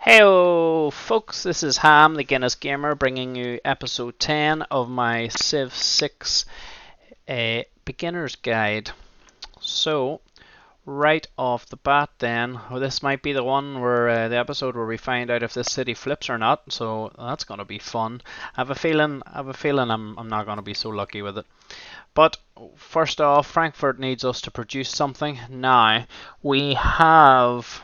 Heyo folks, this is Ham the Guinness Gamer bringing you episode 10 of my Civ 6 beginner's guide. So, right off the bat then, this might be the one where the episode where we find out if this city flips or not, so that's going to be fun. I have a feeling I'm not going to be so lucky with it. But first off, Frankfurt needs us to produce something. Now, we have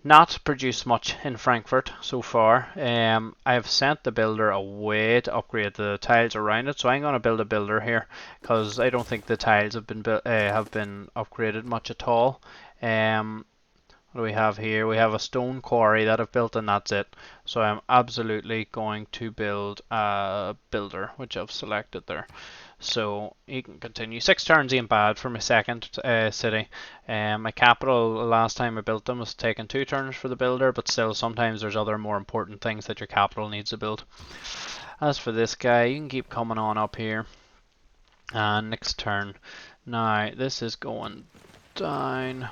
not produced much in Frankfurt so far. I've sent the builder away to upgrade the tiles around it, so I'm going to build a builder here because I don't think the tiles have been upgraded much at all. What do we have here? We have a stone quarry that I've built and that's it. So I'm absolutely going to build a builder, which I've selected there. So you can continue. 6 turns ain't bad for my second city. My capital, the last time I built them, was taking 2 turns for the builder, but still sometimes there's other more important things that your capital needs to build. As for this guy, you can keep coming on up here. And next turn. Now, this is going down.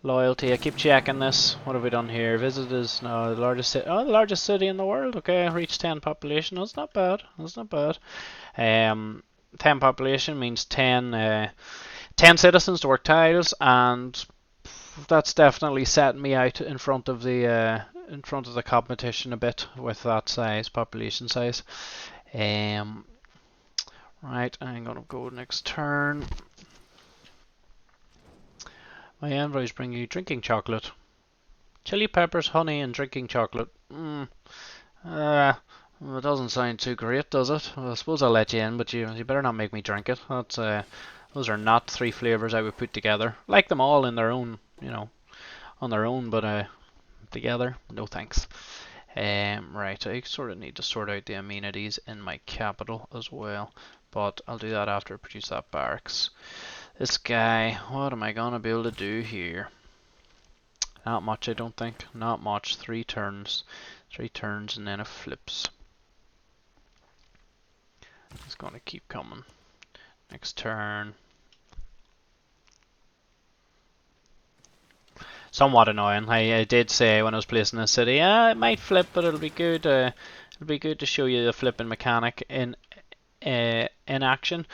Loyalty, I keep checking this. What have we done here? Visitors, no, the largest city. Oh, the largest city in the world. Okay, reached 10 population. That's not bad. That's not bad. 10 population means 10 citizens to work tiles, and that's definitely setting me out in front of the competition a bit with that size, population size. Right, I'm gonna go next turn. My envoys bring you drinking chocolate. Chili peppers, honey, and drinking chocolate. It doesn't sound too great, does it? Well, I suppose I'll let you in, but you better not make me drink it. Those are not 3 flavors I would put together. Like them all in their own, on their own, but together, no thanks. Right, I sort of need to sort out the amenities in my capital as well, but I'll do that after I produce that barracks. This guy, what am I gonna be able to do here? Not much, I don't think. Not much. 3 turns. 3 turns and then it flips. It's gonna keep coming. Next turn. Somewhat annoying. I did say when I was placing the city, it might flip, but it'll be good. It'll be good to show you the flipping mechanic in action.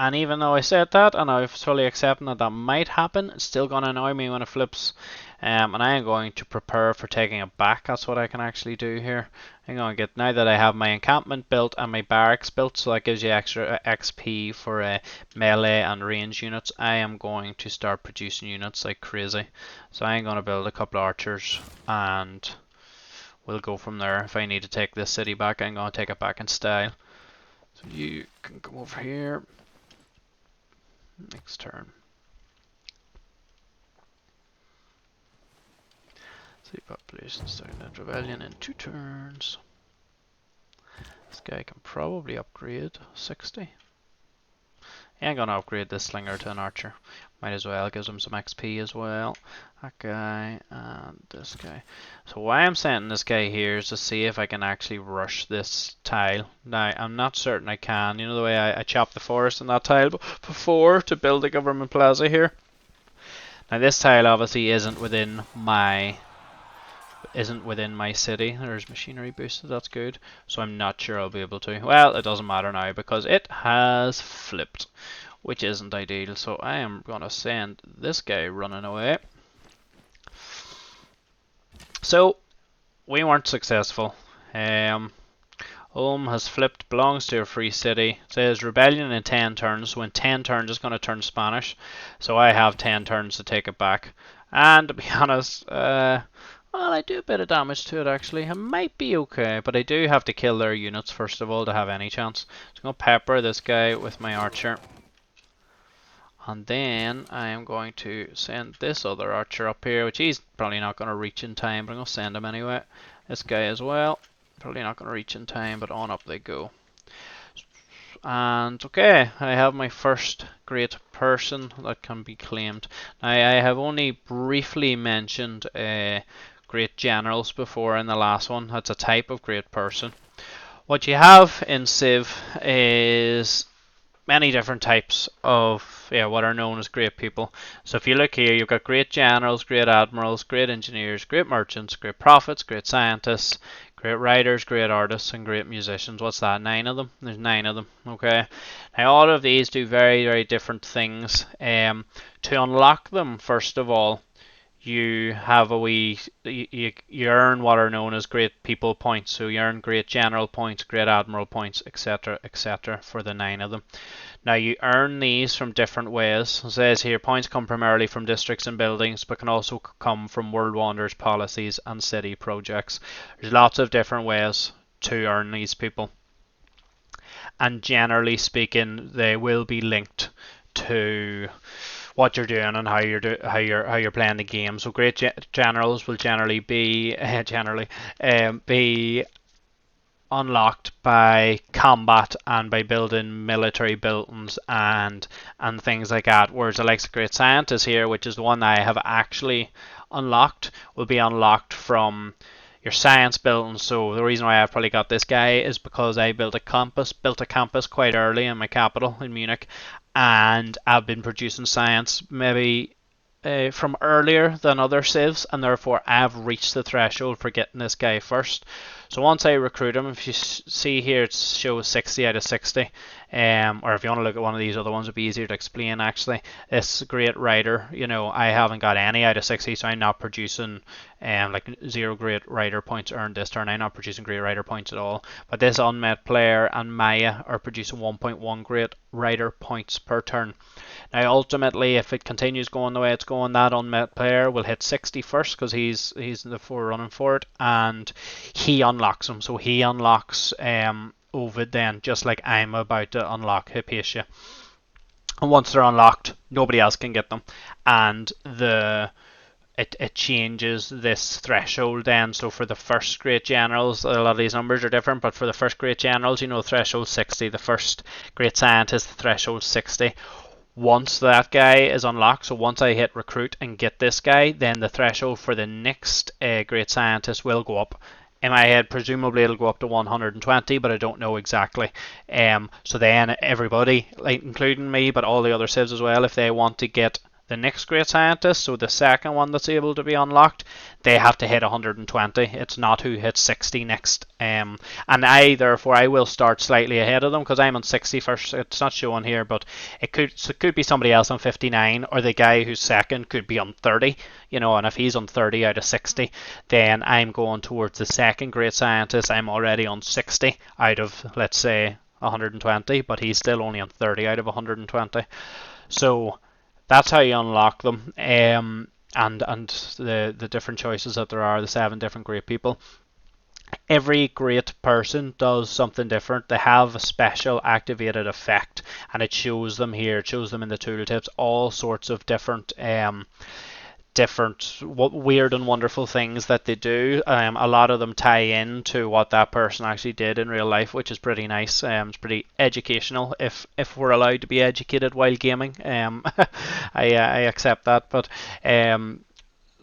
And even though I said that, and I was fully accepting that that might happen, it's still going to annoy me when it flips. And I am going to prepare for taking it back. That's what I can actually do here. I'm going to get, now that I have my encampment built and my barracks built, so that gives you extra XP for melee and range units, I am going to start producing units like crazy. So I'm going to build a couple of archers and we'll go from there. If I need to take this city back, I'm going to take it back in style. So you can come over here. Next turn. See population starting that rebellion in 2 turns. This guy can probably upgrade 60. Yeah, I'm gonna upgrade this slinger to an archer. Might as well, gives him some XP as well. That guy and this guy. So why I'm sending this guy here is to see if I can actually rush this tile. Now, I'm not certain I can. You know the way I chopped the forest in that tile before to build a government plaza here? Now this tile obviously isn't within my city. There's machinery boosted, that's good. So I'm not sure I'll be able to. Well, it doesn't matter now because it has flipped, which isn't ideal. So I am going to send this guy running away. So we weren't successful. Ulm has flipped, belongs to a free city. It says rebellion in 10 turns. So in 10 turns it's going to turn Spanish. So I have 10 turns to take it back. And to be honest, well, I do a bit of damage to it actually. I might be okay, but I do have to kill their units first of all to have any chance. So I'm going to pepper this guy with my archer. And then I am going to send this other archer up here, which he's probably not going to reach in time, but I'm going to send him anyway. This guy as well. Probably not going to reach in time, but on up they go. And okay, I have my first great person that can be claimed. Now, I have only briefly mentioned great generals before in the last one. That's a type of great person. What you have in Civ is many different types of what are known as great people. So if you look here, you've got great generals, great admirals, great engineers, great merchants, great prophets, great scientists, great writers, great artists, and great musicians. What's that? 9 of them? There's 9 of them. Okay. Now all of these do very, very different things. To unlock them, first of all, you have you earn what are known as great people points. So you earn great general points, great admiral points, etc., etc. for the 9 of them. Now you earn these from different ways. It says here points come primarily from districts and buildings, but can also come from World Wonders policies and city projects. There's lots of different ways to earn these people, and generally speaking, they will be linked to what you're doing and how you're playing the game. So great generals will generally be be unlocked by combat and by building military buildings and things like that. Whereas the likes of great scientists here, which is the one I have actually unlocked, will be unlocked from your science buildings. So the reason why I've probably got this guy is because I built a campus quite early in my capital in Munich, and I've been producing science maybe from earlier than other civs, and therefore I've reached the threshold for getting this guy first. So once I recruit him, if you see here, it shows 60 out of 60. Or if you want to look at one of these other ones, it'd be easier to explain actually. This great writer, I haven't got any out of 60, so I'm not producing like 0 great writer points earned this turn. I'm not producing great writer points at all. But this unmet player and Maya are producing 1.1 great writer points per turn. Now ultimately, if it continues going the way it's going, that unmet player will hit 60 first because he's in the forerunning for it, and he unlocks them. So he unlocks Ovid then, just like I'm about to unlock Hypatia. And once they're unlocked, nobody else can get them, and it changes this threshold then. So for the first great generals, a lot of these numbers are different, but for the first great generals, threshold 60. The first great scientist, the threshold 60. Once that guy is unlocked, so once I hit recruit and get this guy, then the threshold for the next great scientist will go up. In my head, presumably it'll go up to 120, but I don't know exactly. So then everybody, like including me, but all the other civs as well, if they want to get the next great scientist, so the second one that's able to be unlocked, they have to hit 120. It's not who hits 60 next. And I will start slightly ahead of them because I'm on 60 first. It's not showing here, but it could be somebody else on 59, or the guy who's second could be on 30. And if he's on 30 out of 60, then I'm going towards the second great scientist. I'm already on 60 out of, let's say, 120, but he's still only on 30 out of 120. So that's how you unlock them, and the different choices that there are, the 7 different great people. Every great person does something different. They have a special activated effect, and it shows them here. It shows them in the tooltips, all sorts of different weird and wonderful things that they do. A lot of them tie in to what that person actually did in real life, which is pretty nice. It's pretty educational if we're allowed to be educated while gaming. I accept that, but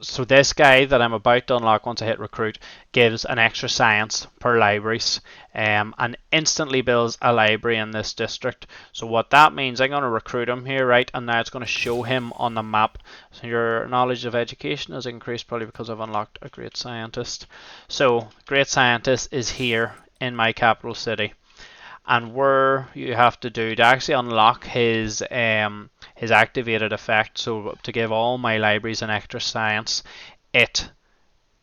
so this guy that I'm about to unlock once I hit recruit gives an extra science per libraries, and instantly builds a library in this district. So what that means, I'm going to recruit him here, right, and now it's going to show him on the map. So your knowledge of education has increased probably because I've unlocked a great scientist. So great scientist is here in my capital city. And where you have to do to actually unlock his activated effect, so to give all my libraries an extra science, I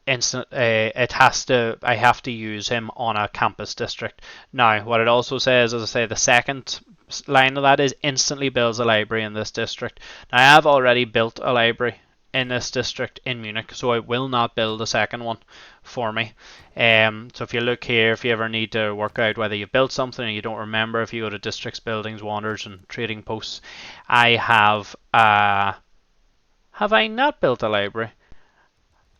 have to use him on a campus district. Now, what it also says, as I say, the second line of that is instantly builds a library in this district. Now, I have already built a library in this district in Munich, so it will not build a second one for me. So if you look here, if you ever need to work out whether you built something and you don't remember, if you go to districts, buildings, wonders, and trading posts, I have I not built a library?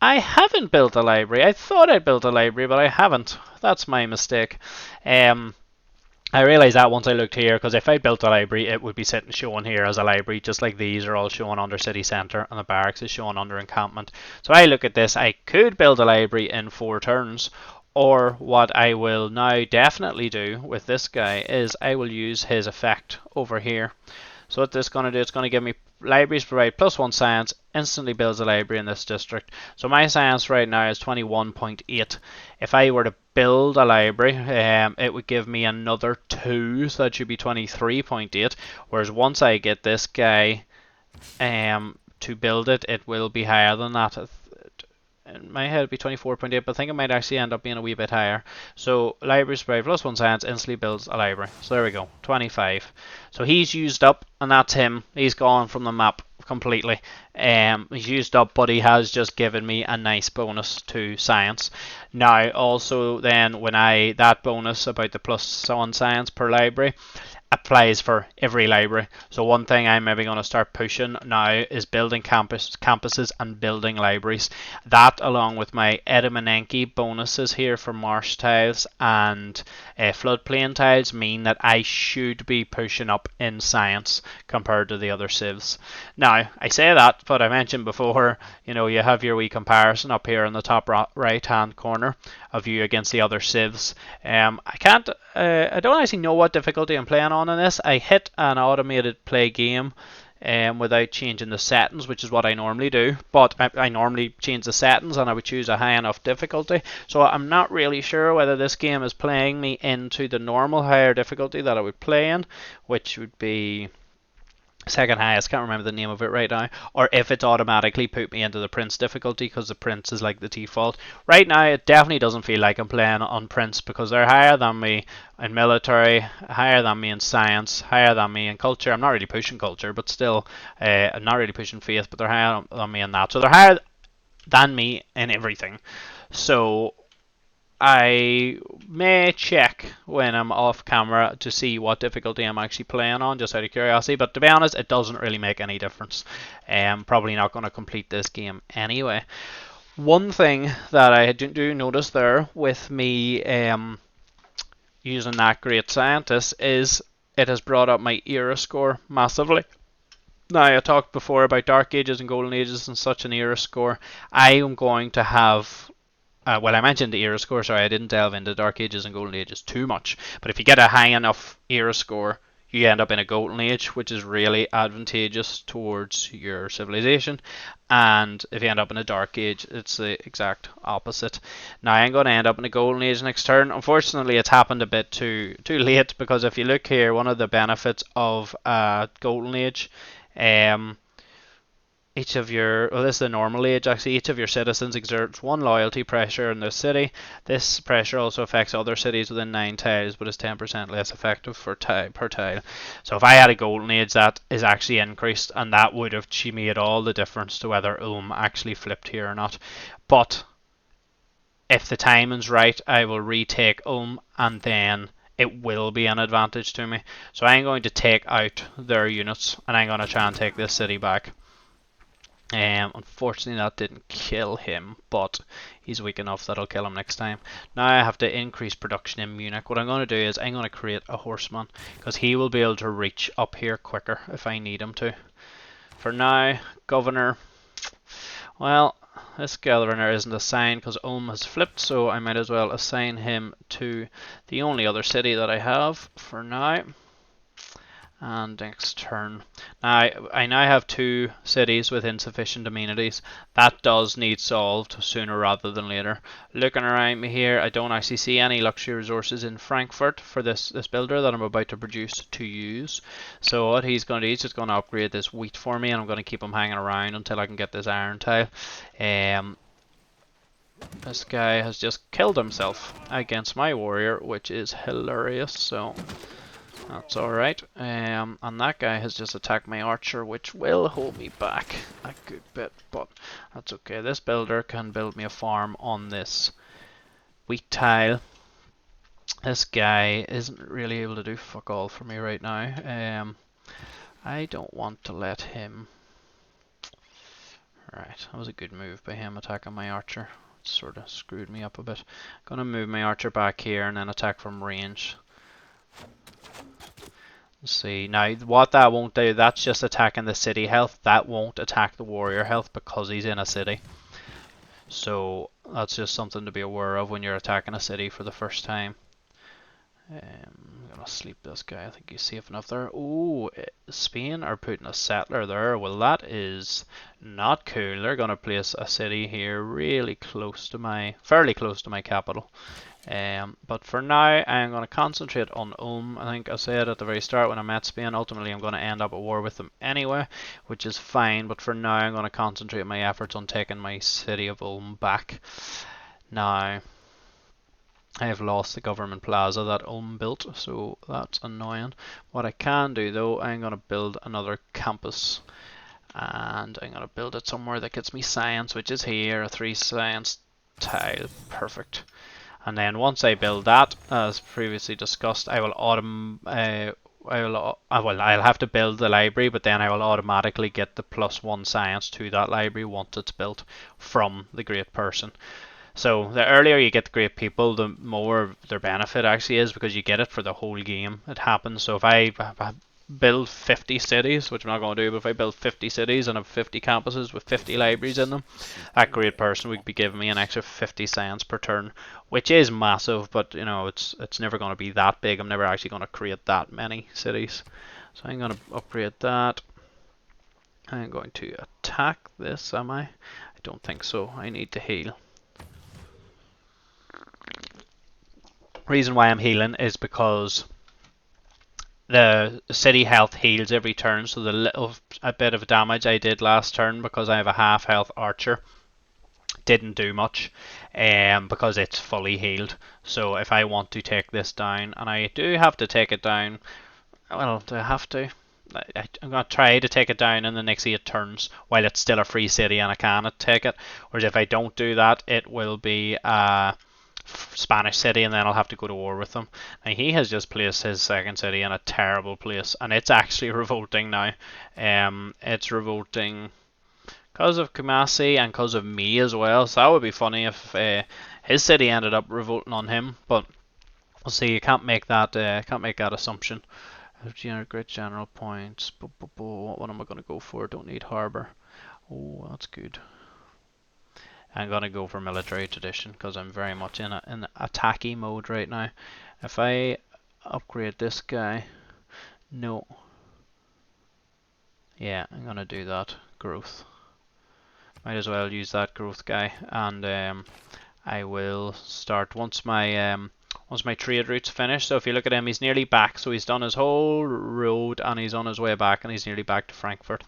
I haven't built a library. I thought I built a library, but I haven't. That's my mistake. I realised that once I looked here, because if I built a library, it would be sitting showing here as a library, just like these are all showing under city centre, and the barracks is showing under encampment. So I look at this, I could build a library in 4 turns, Or what I will now definitely do with this guy is I will use his effect over here. So what this is going to do, it's going to give me libraries provide +1 science, instantly builds a library in this district. So my science right now is 21.8. If I were to build a library, it would give me another 2, so that should be 23.8. Whereas once I get this guy to build it, it will be higher than that. In my head, it'd be 24.8, but I think it might actually end up being a wee bit higher. So library spray +1 science instantly builds a library. So there we go, 25. So he's used up, and that's him. He's gone from the map completely. He's used up, but he has just given me a nice bonus to science. Now, also then, when that bonus about the +1 science per library applies for every library. So one thing I'm maybe going to start pushing now is building campuses and building libraries. That, along with my Edamanenki bonuses here for marsh tiles and floodplain tiles, mean that I should be pushing up in science compared to the other civs. Now, I say that, but I mentioned before, you have your wee comparison up here in the top right hand corner of you against the other civs. I don't actually know what difficulty I'm playing on in this. I hit an automated play game without changing the settings, which is what I normally do. But I normally change the settings and I would choose a high enough difficulty. So I'm not really sure whether this game is playing me into the normal higher difficulty that I would play in, which would be second highest, can't remember the name of it right now, or if it's automatically put me into the Prince difficulty because the Prince is like the default. Right now it definitely doesn't feel like I'm playing on Prince because they're higher than me in military, higher than me in science, higher than me in culture. I'm not really pushing culture, but still I'm not really pushing faith, but they're higher than me in that. So they're higher than me in everything. So I may check when I'm off camera to see what difficulty I'm actually playing on, just out of curiosity, but to be honest, it doesn't really make any difference. Probably not going to complete this game anyway. One thing that I do notice there with me using that Great Scientist is it has brought up my era score massively. Now, I talked before about Dark Ages and Golden Ages and such an era score. I am going to have I mentioned the era score, sorry, I didn't delve into Dark Ages and Golden Ages too much. But if you get a high enough era score, you end up in a Golden Age, which is really advantageous towards your civilization. And if you end up in a Dark Age, it's the exact opposite. Now, I'm going to end up in a Golden Age next turn. Unfortunately, it's happened a bit too late, because if you look here, one of the benefits of Golden Age, this is the normal age actually, each of your citizens exerts 1 loyalty pressure in their city. This pressure also affects other cities within 9 tiles, but is 10% less effective per tile. So if I had a Golden Age, that is actually increased, and that would have made all the difference to whether Ulm actually flipped here or not. But if the timing's right, I will retake Ulm, and then it will be an advantage to me. So I'm going to take out their units, and I'm going to try and take this city back. Unfortunately that didn't kill him, but he's weak enough that I'll kill him next time. Now I have to increase production in Munich. What I'm going to do is I'm going to create a horseman, because he will be able to reach up here quicker if I need him to. For now, governor, well, this governor isn't assigned because Ulm has flipped, so I might as well assign him to the only other city that I have for now. And next turn. Now, I now have 2 cities with insufficient amenities. That does need solved sooner rather than later. Looking around me here, I don't actually see any luxury resources in Frankfurt for this builder that I'm about to produce to use. So what he's going to do is just going to upgrade this wheat for me, and I'm going to keep him hanging around until I can get this iron tile. This guy has just killed himself against my warrior, which is hilarious. So that's alright. And that guy has just attacked my archer, which will hold me back a good bit, but that's okay. This builder can build me a farm on this wheat tile. This guy isn't really able to do fuck all for me right now. I don't want to let him... Right, that was a good move by him attacking my archer. It sort of screwed me up a bit. Gonna move my archer back here and then attack from range. See, now what that won't do, that's just attacking the city health. That won't attack the warrior health because he's in a city. So that's just something to be aware of when you're attacking a city for the first time. I'm gonna sleep this guy. I think he's safe enough there. Oh, Spain are putting a settler there. Well, that is not cool. They're gonna place a city here really close to fairly close to my capital. But for now, I'm going to concentrate on Ulm. I think I said at the very start when I met Spain, ultimately I'm going to end up at war with them anyway, which is fine. But for now, I'm going to concentrate my efforts on taking my city of Ulm back. Now, I have lost the government plaza that Ulm built, so that's annoying. What I can do though, I'm going to build another campus. And I'm going to build it somewhere that gets me science, which is here, a 3 science tile. Perfect. And then once I build that, as previously discussed, I will I'll have to build the library, but then I will automatically get the +1 science to that library once it's built from the great person. So the earlier you get the great people, the more their benefit actually is, because you get it for the whole game. It happens. So if I build 50 cities, which I'm not going to do, but if I build 50 cities and have 50 campuses with 50 libraries in them, that great person would be giving me an extra 50 science per turn, which is massive, but you know, it's never going to be that big. I'm never actually going to create that many cities. So I'm going to upgrade that. I'm going to attack this, am I? I don't think so. I need to heal. Reason why I'm healing is because the city health heals every turn, so a bit of damage I did last turn because I have a half health archer didn't do much, because it's fully healed. So if I want to take this down, and I do have to take it down, well, do I have to? I'm going to try to take it down in the next 8 turns while it's still a free city and I cannot take it. Whereas if I don't do that, it will be Spanish city, and then I'll have to go to war with them. Now he has just placed his second city in a terrible place, and it's actually revolting now. It's revolting because of Kumasi and because of me as well. So that would be funny if his city ended up revolting on him. But we'll see. You can't make that assumption. Great general points. What am I going to go for? Don't need harbour. Oh, that's good. I'm going to go for military tradition because I'm very much in attacky mode right now. If I upgrade this guy, no. Yeah, I'm going to do that. Growth. Might as well use that growth guy, and I will start once my trade route's finished. So if you look at him, he's nearly back. So he's done his whole road and he's on his way back, and he's nearly back to Frankfurt.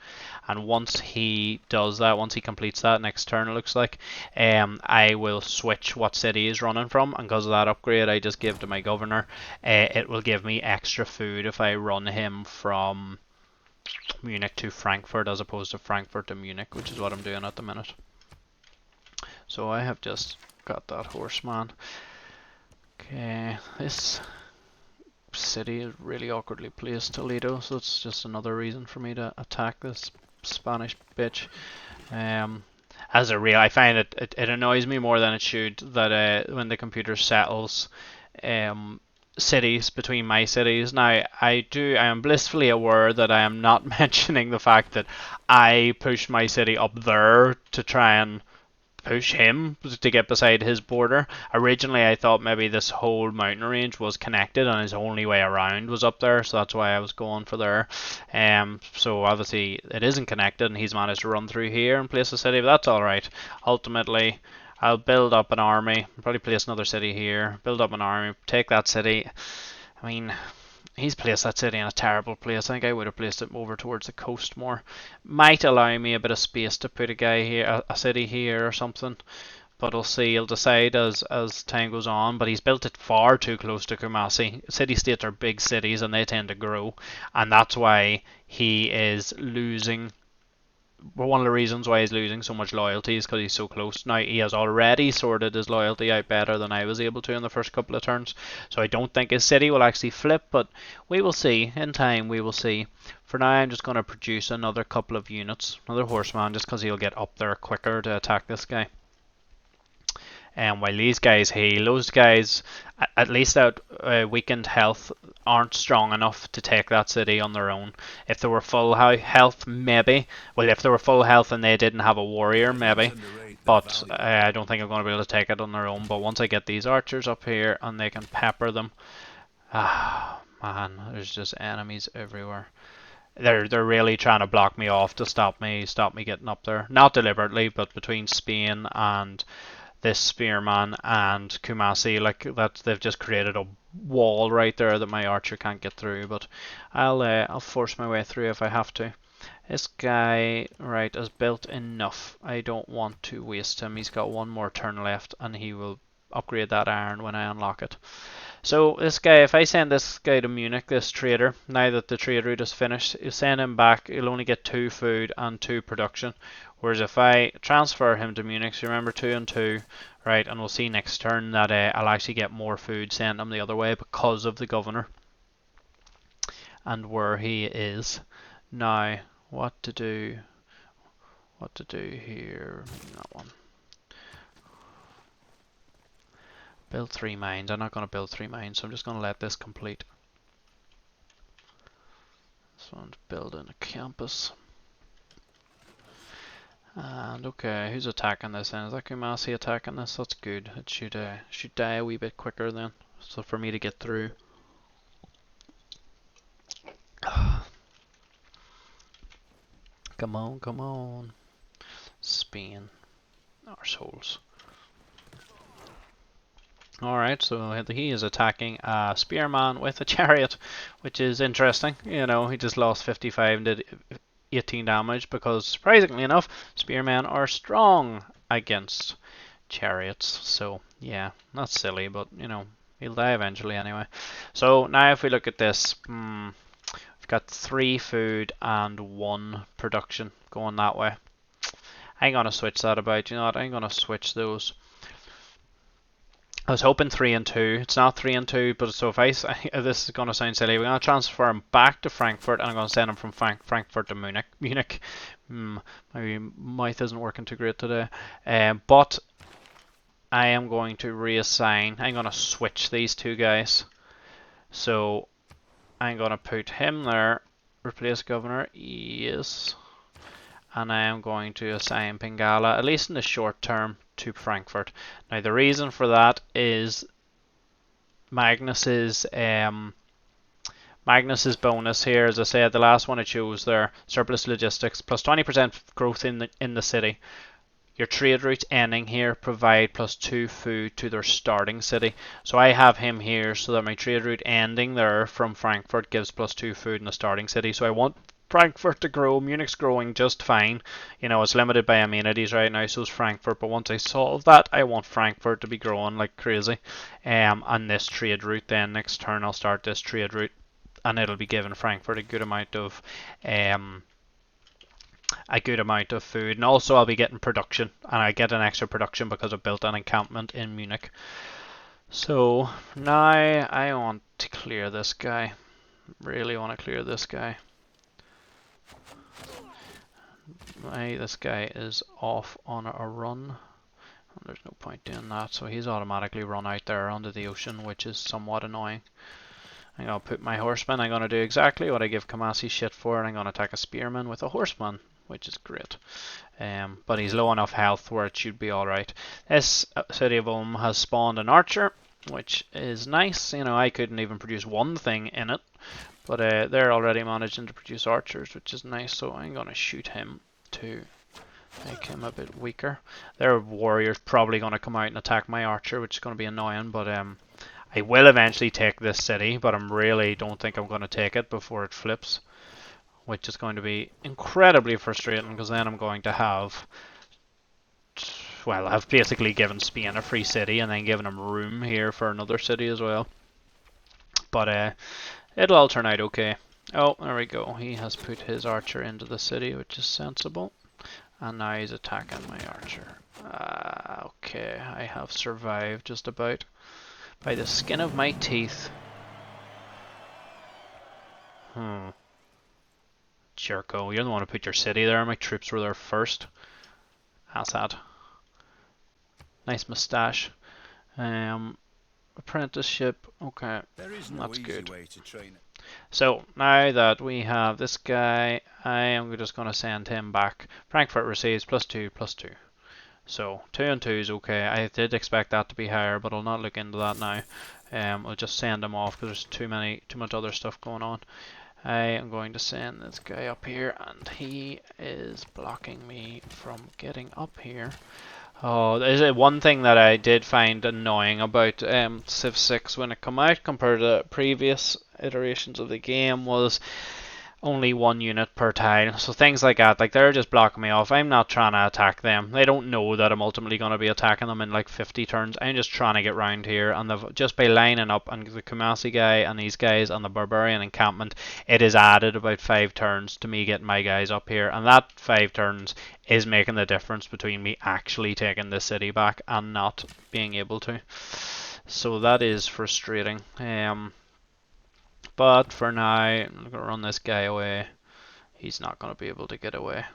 And once he does that, once he completes that next turn, it looks like, I will switch what city he's running from. And because of that upgrade I just give to my governor, it will give me extra food if I run him from Munich to Frankfurt as opposed to Frankfurt to Munich, which is what I'm doing at the minute. So I have just got that horseman. Okay, this city is really awkwardly placed, Toledo, so it's just another reason for me to attack this Spanish bitch. I find it annoys me more than it should that when the computer settles cities between my cities. Now, I am blissfully aware that I am not mentioning the fact that I pushed my city up there to try and push him to get beside his border. Originally I thought maybe this whole mountain range was connected and his only way around was up there, so that's why I was going for there. So obviously it isn't connected and he's managed to run through here and place a city, but that's alright. Ultimately I'll build up an army, probably place another city here, build up an army, take that city. I mean, he's placed that city in a terrible place. I think I would have placed it over towards the coast more. Might allow me a bit of space to put a guy here, a city here or something. But we'll see. He'll decide as time goes on. But he's built it far too close to Kumasi. City-states are big cities and they tend to grow. And that's why he is losing. One of the reasons why he's losing so much loyalty is because he's so close. Now, he has already sorted his loyalty out better than I was able to in the first couple of turns. So I don't think his city will actually flip, but we will see. In time, we will see. For now, I'm just going to produce another couple of units. Another horseman, just because he'll get up there quicker to attack this guy. And while these guys heal, those guys, at least out weakened health, aren't strong enough to take that city on their own. If they were full health, maybe. Well, if they were full health and they didn't have a warrior, maybe. but I don't think I'm going to be able to take it on their own. But once I get these archers up here and they can pepper them, man, there's just enemies everywhere. They're really trying to block me off to stop me getting up there. Not deliberately, but between Spain and this spearman and Kumasi, like that, they've just created a wall right there that my archer can't get through. But I'll force my way through if I have to. This guy, right, has built enough. I don't want to waste him. He's got one more turn left, and he will upgrade that iron when I unlock it. So this guy, if I send this guy to Munich, this trader, now that the trade route is finished, you send him back, he'll only get 2 food and 2 production. Whereas if I transfer him to Munich, so remember 2 and 2, right, and we'll see next turn that I'll actually get more food sent him the other way because of the governor and where he is. Now, what to do here, that one. Build 3 mines. I'm not going to build 3 mines, so I'm just going to let this complete. This one's building a campus. And okay, who's attacking this then? Is that Kumasi attacking this? That's good. It should die a wee bit quicker then, so for me to get through. Come on, come on. Spain. Arseholes. Alright, so he is attacking a spearman with a chariot, which is interesting. You know, he just lost 55 and did 18 damage because, surprisingly enough, spearmen are strong against chariots. So, yeah, that's silly, but, you know, he'll die eventually anyway. So, now if we look at this, we've got 3 food and 1 production going that way. I'm going to switch that about. You know what? I'm going to switch those. I was hoping 3 and 2. It's not 3 and 2, but so if this is going to sound silly, we're going to transfer him back to Frankfurt, and I'm going to send him from Frankfurt to Munich. My mouth isn't working too great today. But I am going to reassign. I'm going to switch these 2 guys. So I'm going to put him there. Replace governor. Yes. And I am going to assign Pingala, at least in the short term, to Frankfurt. Now the reason for that is Magnus's bonus here. As I said, the last one I chose there, surplus logistics, plus 20% growth in the city. Your trade routes ending here provide plus 2 food to their starting city. So I have him here so that my trade route ending there from Frankfurt gives plus 2 food in the starting city. So I want Frankfurt to grow. Munich's growing just fine. You know, it's limited by amenities right now, so is Frankfurt. But once I solve that, I want Frankfurt to be growing like crazy. And this trade route then, next turn I'll start this trade route, and it'll be giving Frankfurt a good amount of food. And also I'll be getting production, and I get an extra production because I built an encampment in Munich. So now I want to clear this guy. Really want to clear this guy. This guy is off on a run. There's no point doing that, so he's automatically run out there onto the ocean, which is somewhat annoying. I'm going to put my horseman. I'm going to do exactly what I give Kumasi shit for, and I'm going to attack a spearman with a horseman, which is great. But he's low enough health where it should be alright. This city of Ulm has spawned an archer, which is nice. You know, I couldn't even produce one thing in it, but they're already managing to produce archers, which is nice, so I'm going to shoot him to make him a bit weaker. Their warrior's probably going to come out and attack my archer, which is going to be annoying, but I will eventually take this city, but I really don't think I'm going to take it before it flips, which is going to be incredibly frustrating, because then I'm going to have, well, I've basically given Spain a free city and then given them room here for another city as well. But it'll all turn out okay. Oh, there we go. He has put his archer into the city, which is sensible. And now he's attacking my archer. Okay, I have survived just about by the skin of my teeth. Jerko, you're the one who put your city there. My troops were there first. Assad. Nice moustache. Apprenticeship. Okay, that's good. So now that we have this guy, I am just going to send him back. Frankfurt receives +2/+2. So 2 and 2 is okay. I did expect that to be higher, but I'll not look into that now. I'll just send him off because there's too much other stuff going on. I am going to send this guy up here, and he is blocking me from getting up here. Oh, there's one thing that I did find annoying about Civ 6 when it came out compared to previous iterations of the game was only one unit per tile. So things like that, like they're just blocking me off. I'm not trying to attack them. They don't know that I'm ultimately going to be attacking them in like 50 turns. I'm just trying to get round here, and just by lining up and the Kumasi guy and these guys and the Barbarian encampment, it has added about 5 turns to me getting my guys up here, and that 5 turns is making the difference between me actually taking the city back and not being able to. So that is frustrating. But for now, I'm going to run this guy away. He's not going to be able to get away.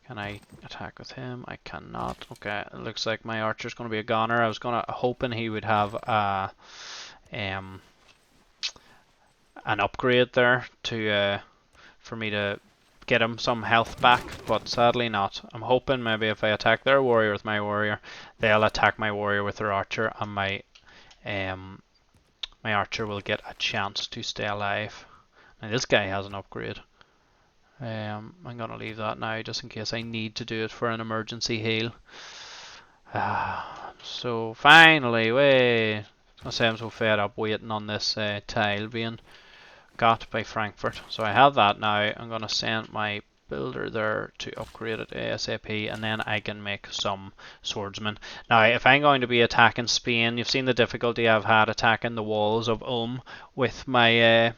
Can I attack with him? I cannot. Okay, it looks like my archer's going to be a goner. I was hoping he would have an upgrade there to for me to get him some health back, but sadly not. I'm hoping maybe if I attack their warrior with my warrior, they'll attack my warrior with their archer, and my archer will get a chance to stay alive. Now this guy has an upgrade. I'm going to leave that now just in case I need to do it for an emergency heal. So finally, I say I'm so fed up waiting on this tile being got by Frankfurt. So I have that now. I'm going to send my builder there to upgrade it ASAP, and then I can make some swordsmen. Now if I'm going to be attacking Spain, you've seen the difficulty I've had attacking the walls of Ulm with my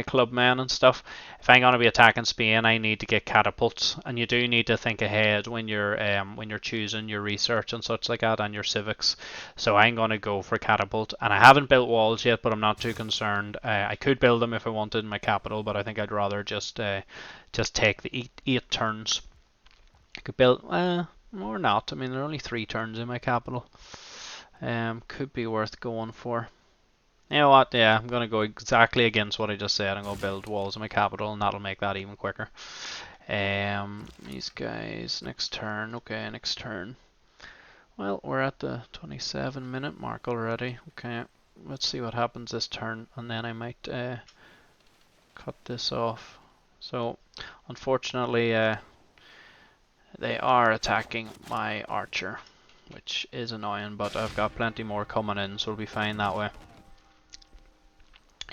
clubmen and stuff. If I'm going to be attacking Spain, I need to get catapults, and you do need to think ahead when you're choosing your research and such like that and your civics. So I'm going to go for catapult, and I haven't built walls yet, but I'm not too concerned. I could build them if I wanted in my capital, but I think I'd rather just take the 8 turns. I could build or not. I mean, there are only 3 turns in my capital. Could be worth going for. You know what, yeah, I'm going to go exactly against what I just said. I'm going to build walls in my capital, and that'll make that even quicker. These guys, next turn. Okay, next turn. Well, we're at the 27-minute mark already. Okay, let's see what happens this turn, and then I might cut this off. So, unfortunately, they are attacking my archer, which is annoying, but I've got plenty more coming in, so it'll be fine that way.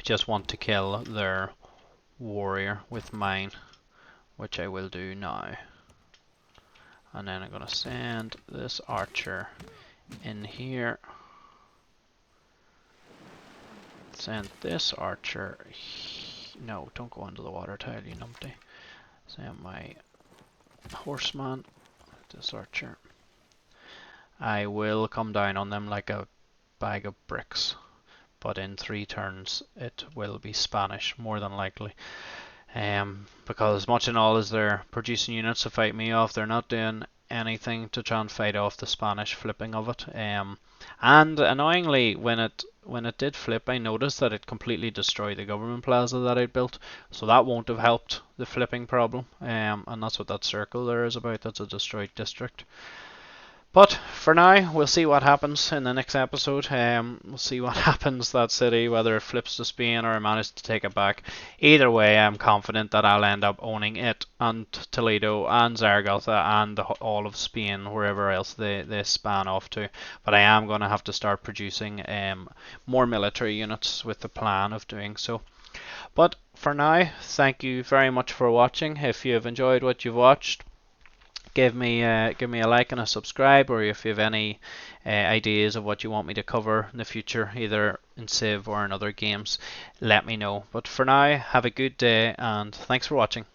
Just want to kill their warrior with mine, which I will do now. And then I'm going to send this archer in here. Send this archer. No, don't go under the water tile, you numpty. Send my horseman, this archer. I will come down on them like a bag of bricks. But in 3 turns it will be Spanish, more than likely. Because as much and all as they're producing units to fight me off, they're not doing anything to try and fight off the Spanish flipping of it. And annoyingly, when it did flip, I noticed that it completely destroyed the government plaza that I'd built. So that won't have helped the flipping problem. And that's what that circle there is about. That's a destroyed district. But for now, we'll see what happens in the next episode. We'll see what happens to that city, whether it flips to Spain or I manage to take it back. Either way, I'm confident that I'll end up owning it and Toledo and Zaragoza and all of Spain, wherever else they span off to. But I am going to have to start producing more military units with the plan of doing so. But for now, thank you very much for watching. If you have enjoyed what you've watched, give me a like and a subscribe, or if you have any ideas of what you want me to cover in the future, either in Civ or in other games, let me know. But for now, have a good day, and thanks for watching.